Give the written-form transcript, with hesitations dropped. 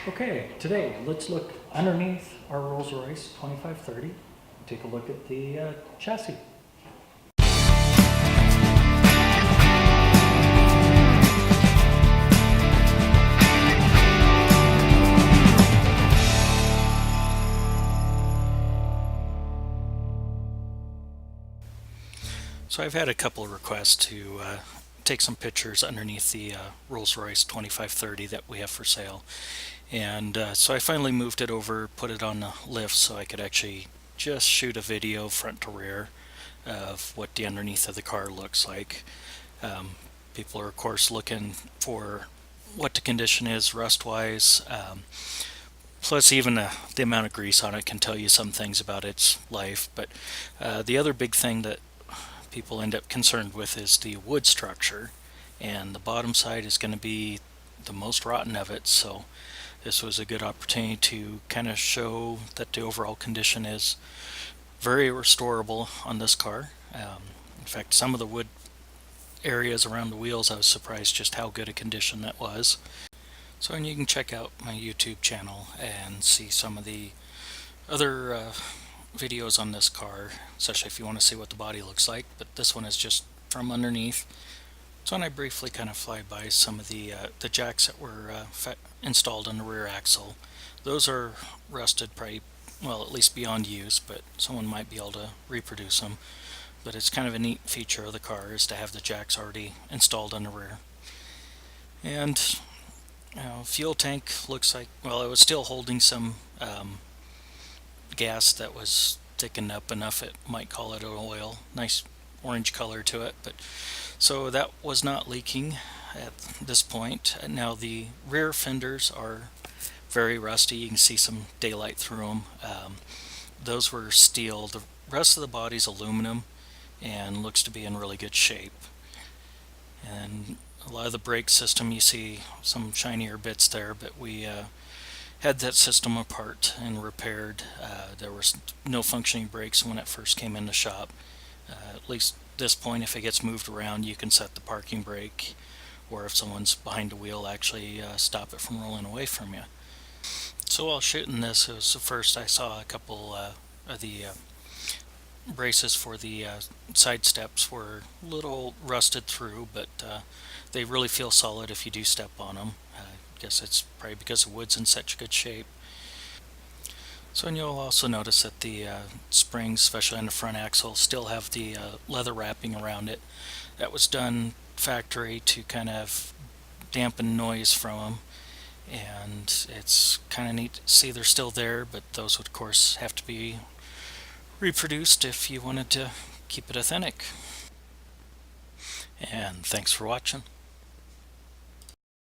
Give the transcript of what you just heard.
Okay, today let's look underneath our Rolls Royce 2530. Take a look at the chassis. So I've had a couple of requests to take some pictures underneath the Rolls Royce 2530 that we have for sale. And so I finally moved it over, put it on the lift so I could actually just shoot a video front to rear of what the underneath of the car looks like. People are of course looking for what the condition is rust-wise. Plus even the amount of grease on it can tell you some things about its life. But the other big thing that people end up concerned with is the wood structure, and the bottom side is going to be the most rotten of it. So this was a good opportunity to kind of show that the overall condition is very restorable on this car. In fact, some of the wood areas around the wheels, I was surprised just how good a condition that was. So, and you can check out my YouTube channel and see some of the other videos on this car, especially if you want to see what the body looks like. But this one is just from underneath. So, and I briefly kind of fly by some of the jacks that were installed on the rear axle. Those are rusted, probably, well, at least beyond use, but someone might be able to reproduce them. But it's kind of a neat feature of the car is to have the jacks already installed on the rear. And fuel tank looks like, well, it was still holding some gas that was thickened up enough it might call it oil. Nice orange color to it, but so that was not leaking at this point. Now the rear fenders are very rusty. You can see some daylight through them. Those were steel. The rest of the body's aluminum and looks to be in really good shape. And a lot of the brake system, you see some shinier bits there, but we had that system apart and repaired. There was no functioning brakes when it first came in the shop. At least at this point, if it gets moved around, you can set the parking brake, or if someone's behind the wheel, actually stop it from rolling away from you. So while shooting this, it was the first I saw a couple of the braces for the side steps were a little rusted through, but they really feel solid if you do step on them. I guess it's probably because the wood's in such good shape. So, and you'll also notice that the springs, especially on the front axle, still have the leather wrapping around it. That was done factory to kind of dampen noise from them, and it's kind of neat to see they're still there, but those would of course have to be reproduced if you wanted to keep it authentic. And thanks for watching.